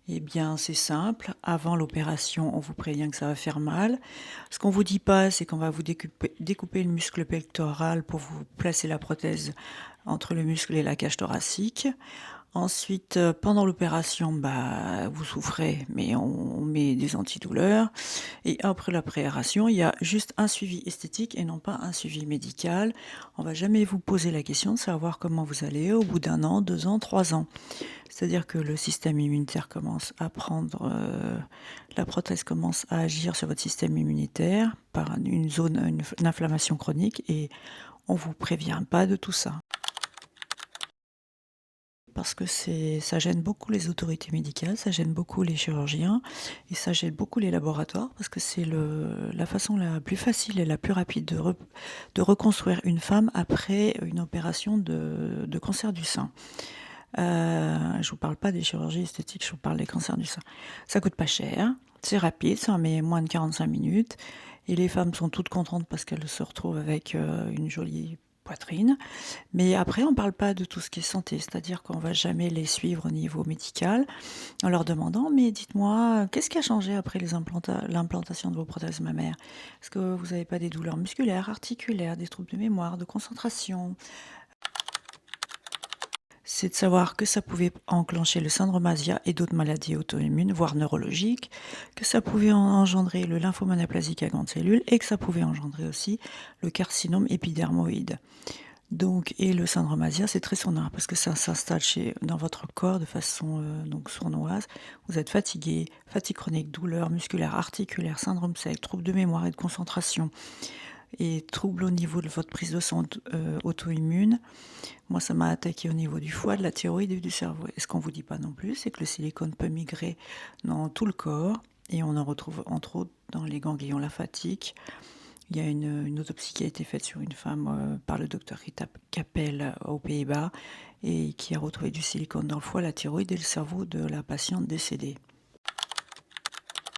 Eh bien, c'est simple. Avant l'opération, on vous prévient que ça va faire mal. Ce qu'on vous dit pas, c'est qu'on va vous découper le muscle pectoral pour vous placer la prothèse entre le muscle et la cage thoracique. Ensuite, pendant l'opération, bah, vous souffrez, mais on met des antidouleurs. Et après l'opération, il y a juste un suivi esthétique et non pas un suivi médical. On va jamais vous poser la question de savoir comment vous allez au bout d'un an, 2 ans, 3 ans. C'est-à-dire que le système immunitaire commence à prendre, la prothèse commence à agir sur votre système immunitaire par une inflammation chronique et on vous prévient pas de tout ça. Parce que ça gêne beaucoup les autorités médicales, ça gêne beaucoup les chirurgiens et ça gêne beaucoup les laboratoires parce que c'est la façon la plus facile et la plus rapide de reconstruire une femme après une opération de cancer du sein. Je vous parle pas des chirurgies esthétiques, je vous parle des cancers du sein. Ça coûte pas cher, c'est rapide, ça en met moins de 45 minutes et les femmes sont toutes contentes parce qu'elles se retrouvent avec, une jolie poitrine. Mais après on parle pas de tout ce qui est santé, c'est-à-dire qu'on va jamais les suivre au niveau médical en leur demandant: «Mais dites-moi, qu'est-ce qui a changé après l'implantation de vos prothèses mammaires? Est-ce que vous avez pas des douleurs musculaires, articulaires, des troubles de mémoire, de concentration?» C'est de savoir que ça pouvait enclencher le syndrome Asia et d'autres maladies auto-immunes, voire neurologiques, que ça pouvait engendrer le lymphome anaplasique à grandes cellules et que ça pouvait engendrer aussi le carcinome épidermoïde. Donc, et le syndrome Asia, c'est très sournois parce que ça s'installe dans votre corps de façon donc sournoise. Vous êtes fatigué, fatigue chronique, douleur musculaire, articulaire, syndrome sec, troubles de mémoire et de concentration et troubles au niveau de votre prise de sang auto-immune. Moi, ça m'a attaqué au niveau du foie, de la thyroïde et du cerveau. Et ce qu'on vous dit pas non plus, c'est que le silicone peut migrer dans tout le corps et on en retrouve entre autres dans les ganglions lymphatiques. Il y a une autopsie qui a été faite sur une femme par le docteur Rita Capel aux Pays-Bas et qui a retrouvé du silicone dans le foie, la thyroïde et le cerveau de la patiente décédée.